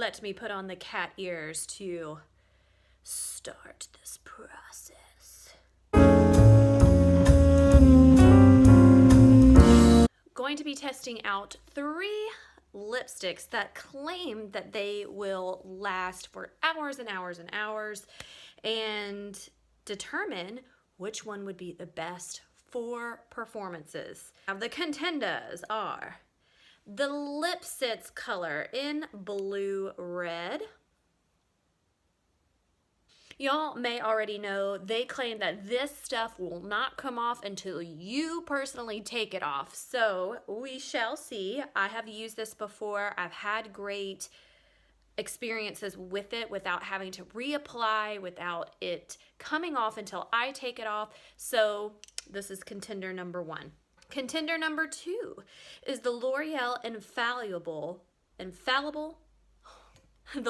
let me put on the cat ears to start this process. Going to be testing out 3 lipsticks that claim that they will last for hours and hours and hours, and determine which one would be the best for performances. Now, the contenders are the Lip Sense color in Blue Red. Y'all may already know they claim that this stuff will not come off until you personally take it off. So we shall see. I have used this before. I've had great experiences with it without having to reapply, without it coming off until I take it off. So this is contender number 1. Contender number 2 is the L'Oreal Infallible, the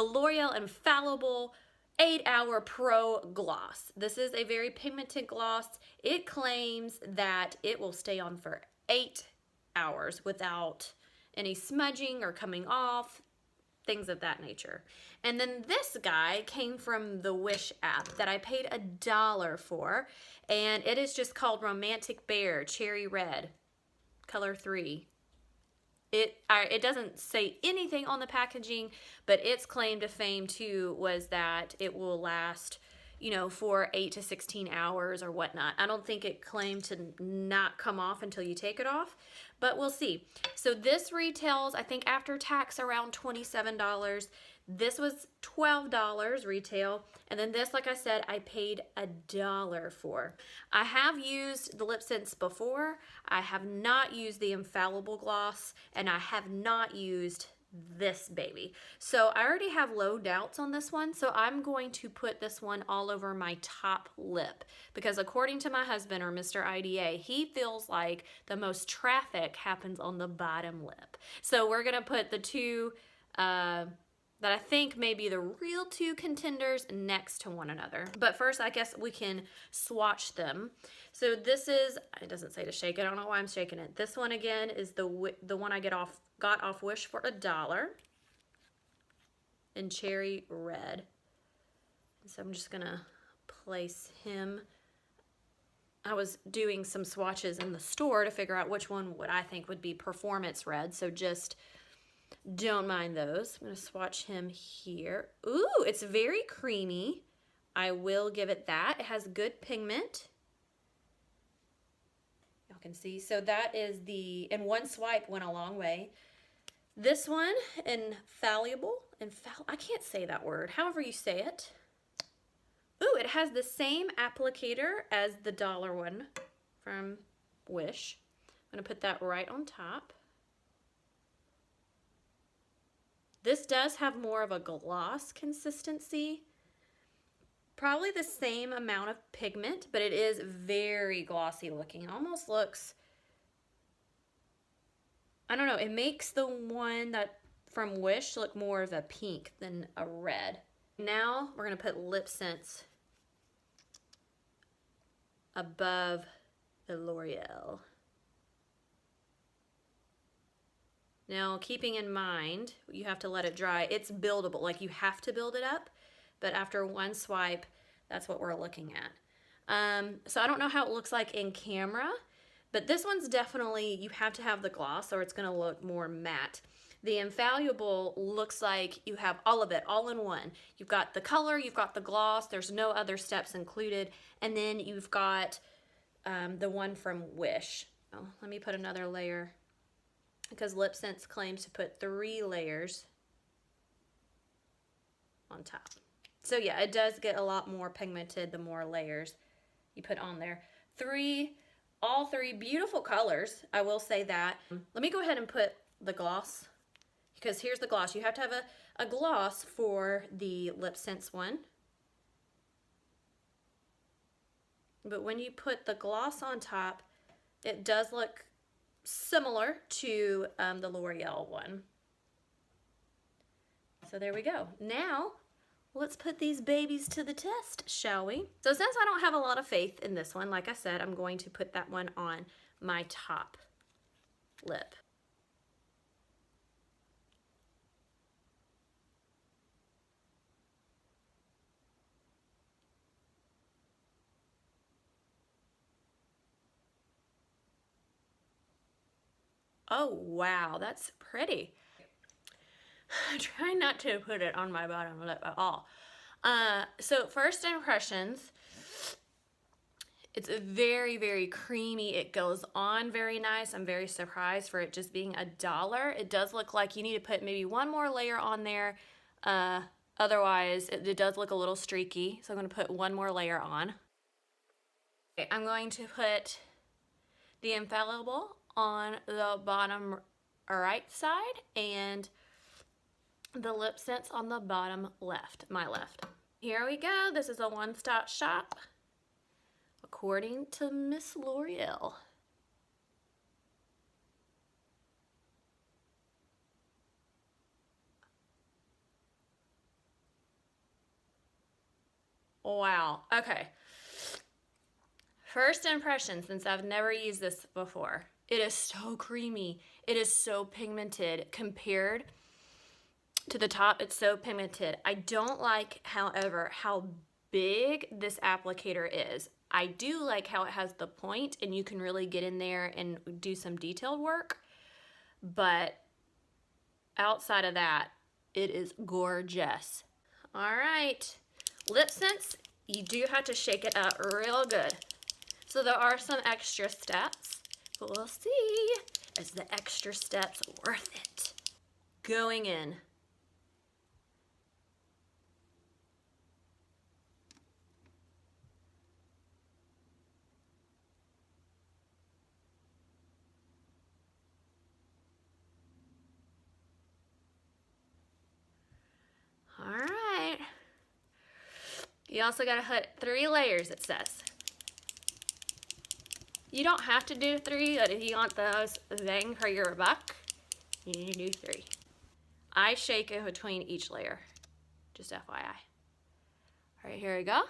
L'Oreal Infallible 8-Hour Pro Gloss. This is a very pigmented gloss. It claims that it will stay on for 8 hours without any smudging or coming off, things of that nature. And then this guy came from the Wish app that I paid $1 for, and it is just called Romantic Bear Cherry Red, color 3. It doesn't say anything on the packaging, but its claim to fame too was that it will last, you know, for 8 to 16 hours or whatnot. I don't think it claimed to not come off until you take it off, but we'll see. So this retails, I think after tax, around $27. This was $12 retail, and then this, like I said, I paid $1 for. I have used the Lip Sense before. I have not used the Infallible Gloss, and I have not used this baby. So I already have low doubts on this one, so I'm going to put this one all over my top lip, because according to my husband, or Mr. IDA, he feels like the most traffic happens on the bottom lip. So we're gonna put the two that I think may be the real 2 contenders next to one another. But first, I guess we can swatch them. So this is, it doesn't say to shake it, I don't know why I'm shaking it. This one again is the one I got off Wish for $1 in Cherry Red. So I'm just gonna place him. I was doing some swatches in the store to figure out which one would I think would be performance red, so just don't mind those. I'm going to swatch him here. Ooh, it's very creamy. I will give it that. It has good pigment. Y'all can see. So that is and one swipe went a long way. This one, Infallible. I can't say that word. However you say it. Ooh, it has the same applicator as the $1 one from Wish. I'm going to put that right on top. This does have more of a gloss consistency. Probably the same amount of pigment, but it is very glossy looking. It almost looks, I don't know, it makes the one that from Wish look more of a pink than a red. Now we're gonna put Lip Sense above the L'Oreal. Now, keeping in mind, you have to let it dry. It's buildable, like you have to build it up, but after one swipe, that's what we're looking at. So I don't know how it looks like in camera, but this one's definitely, you have to have the gloss or it's gonna look more matte. The Infallible looks like you have all of it, all in one. You've got the color, you've got the gloss, there's no other steps included, and then you've got the one from Wish. Oh, let me put another layer, because Lip Sense claims to put 3 layers on top. So yeah, it does get a lot more pigmented the more layers you put on there. All three beautiful colors, I will say that. Let me go ahead and put the gloss, because here's the gloss. You have to have a gloss for the Lip Sense one. But when you put the gloss on top, it does look similar to the L'Oreal one. So there we go. Now, let's put these babies to the test, shall we? So since I don't have a lot of faith in this one, like I said, I'm going to put that one on my top lip. Oh, wow, that's pretty. Try not to put it on my bottom lip at all. So first impressions, it's very, very creamy. It goes on very nice. I'm very surprised for it just being $1. It does look like you need to put maybe one more layer on there. Otherwise, it does look a little streaky. So I'm going to put one more layer on. Okay, I'm going to put the Infallible on the bottom right side and the Lip Sense on the bottom left, my left. Here we go. This is a one-stop shop, according to Miss L'Oreal. Wow. Okay. First impression, since I've never used this before. It is so creamy. It is so pigmented compared to the top. It's so pigmented. I don't like, however, how big this applicator is. I do like how it has the point and you can really get in there and do some detailed work. But outside of that, it is gorgeous. All right, Lip Sense, you do have to shake it up real good. So there are some extra steps, but we'll see, is the extra steps worth it? Going in. All right. You also gotta put 3 layers, it says. You don't have to do 3, but if you want those bang for your buck, you need to do 3. I shake it between each layer, just FYI. All right, here we go.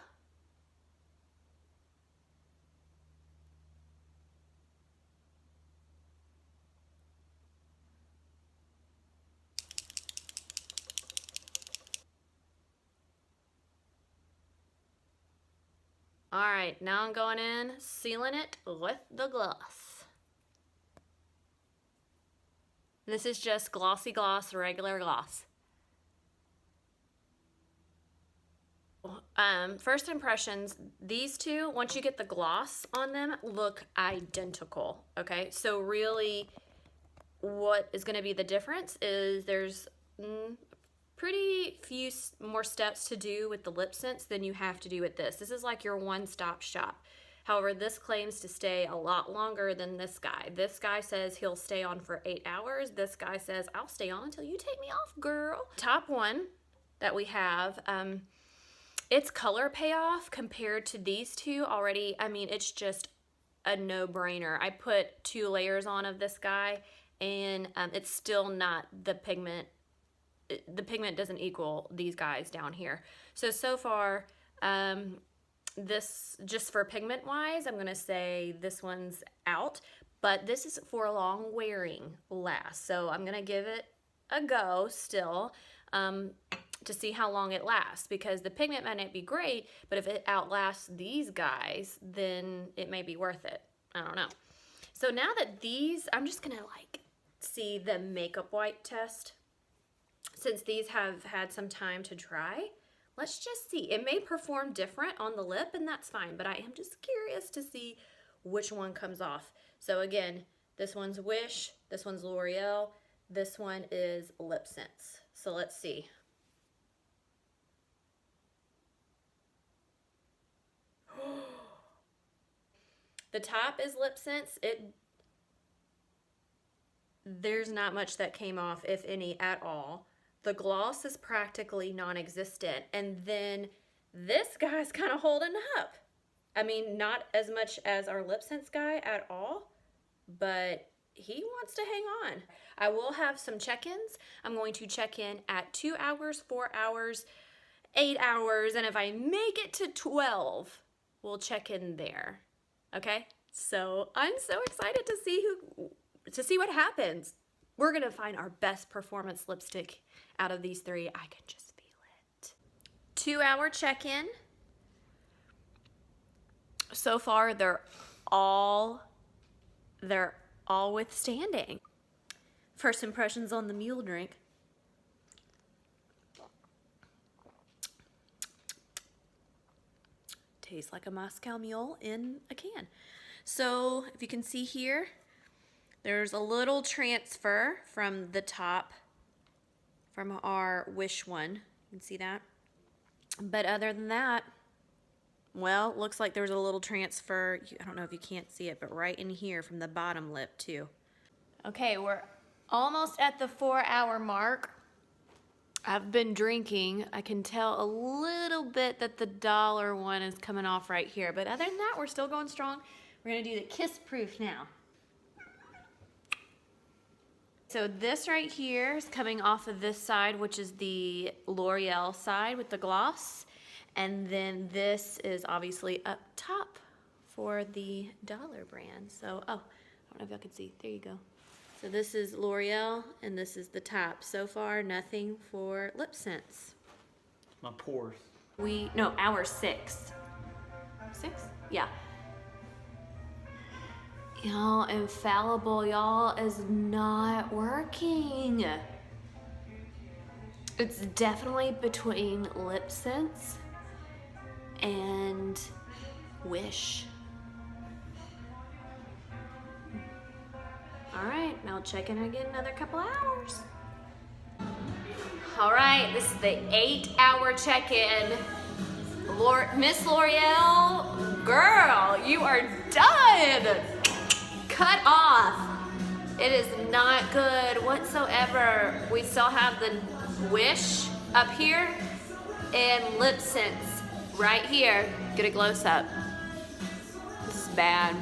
All right, now I'm going in, sealing it with the gloss. This is just Glossy Gloss, regular gloss. First impressions, these two, once you get the gloss on them, look identical, okay? So really, what is gonna be the difference is there's pretty few more steps to do with the Lip Sense than you have to do with this. This is like your one-stop shop. However, this claims to stay a lot longer than this guy. This guy says he'll stay on for 8 hours. This guy says, I'll stay on until you take me off, girl. Top one that we have, its color payoff compared to these two already, I mean, it's just a no-brainer. I put 2 layers on of this guy, and it's still not the pigment. The pigment doesn't equal these guys down here. So far, this, just for pigment wise, I'm gonna say this one's out, but this is for a long wearing last. So I'm gonna give it a go still to see how long it lasts, because the pigment might not be great, but if it outlasts these guys, then it may be worth it. I don't know. So now that these, I'm just gonna like see the makeup white test. Since these have had some time to dry, let's just see. It may perform different on the lip, and that's fine, but I am just curious to see which one comes off. So again, this one's Wish, this one's L'Oreal, this one is Lip Sense. So let's see. The top is Lip Sense. There's not much that came off, if any, at all. The gloss is practically non-existent. And then this guy's kind of holding up. I mean, not as much as our Lip Sense guy at all, but he wants to hang on. I will have some check-ins. I'm going to check in at 2 hours, 4 hours, 8 hours, and if I make it to 12, we'll check in there. Okay? So I'm so excited to see what happens. We're gonna find our best performance lipstick out of these 3. I can just feel it. 2-hour check-in. So far, they're all withstanding. First impressions on the mule drink. Tastes like a Moscow Mule in a can. So if you can see here, there's a little transfer from the top from our Wish one. You can see that. But other than that, well, looks like there's a little transfer. I don't know if you can't see it, but right in here from the bottom lip too. Okay, we're almost at the 4-hour mark. I've been drinking. I can tell a little bit that the dollar one is coming off right here. But other than that, we're still going strong. We're going to do the kiss proof now. So this right here is coming off of this side, which is the L'Oreal side with the gloss. And then this is obviously up top for the dollar brand. So, oh, I don't know if y'all can see. There you go. So this is L'Oreal, and this is the top. So far, nothing for lip scents. My pores. No, hour 6. 6? Yeah. Y'all, Infallible, y'all, is not working. It's definitely between lip scents and Wish. All right, now check in again another couple hours. All right, this is the 8-hour check-in. Miss L'Oreal, girl, you are done. Cut off. It is not good whatsoever. We still have the Wish up here and lip scents right here. Get a close up. This is bad.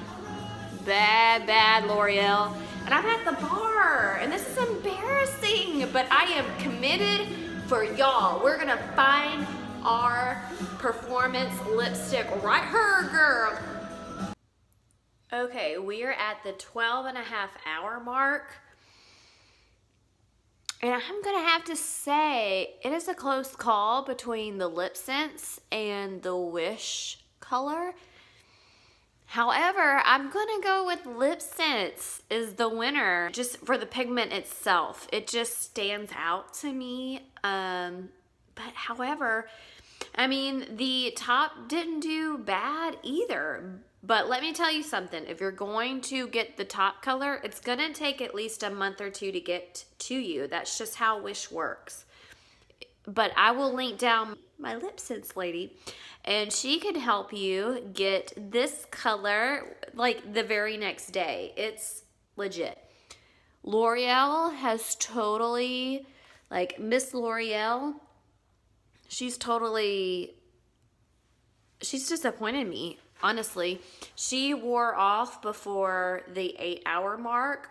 Bad, bad, L'Oreal. And I'm at the bar, and this is embarrassing, but I am committed for y'all. We're gonna find our performance lipstick right here, girl. Okay, we are at the 12.5-hour mark. And I'm gonna have to say, it is a close call between the lip scents and the Wish color. However, I'm gonna go with lip scents is the winner, just for the pigment itself. It just stands out to me. But however, I mean, the top didn't do bad either. But let me tell you something. If you're going to get the top color, it's gonna take at least a month or 2 to get to you. That's just how Wish works. But I will link down my lip scents lady, and she can help you get this color like the very next day. It's legit. L'Oreal has totally, like Miss L'Oreal, she's disappointed me, honestly. She wore off before the 8-hour mark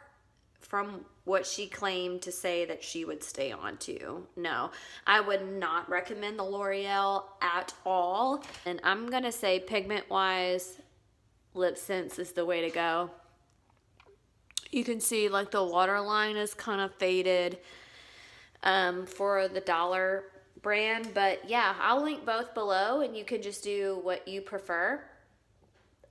from what she claimed to say that she would stay on to. No, I would not recommend the L'Oreal at all. And I'm gonna say pigment-wise, lip scents is the way to go. You can see like the waterline is kind of faded for the dollar brand. But yeah, I'll link both below and you can just do what you prefer.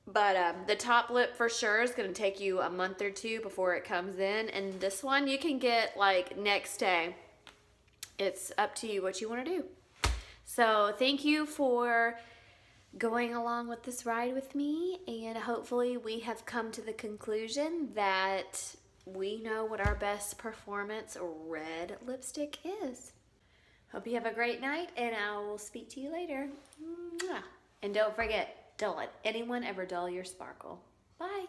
But the top lip for sure is going to take you a month or 2 before it comes in. And this one you can get like next day. It's up to you what you want to do. So thank you for going along with this ride with me. And hopefully we have come to the conclusion that we know what our best performance red lipstick is. Hope you have a great night and I will speak to you later. Mwah. And don't forget, don't let anyone ever dull your sparkle. Bye.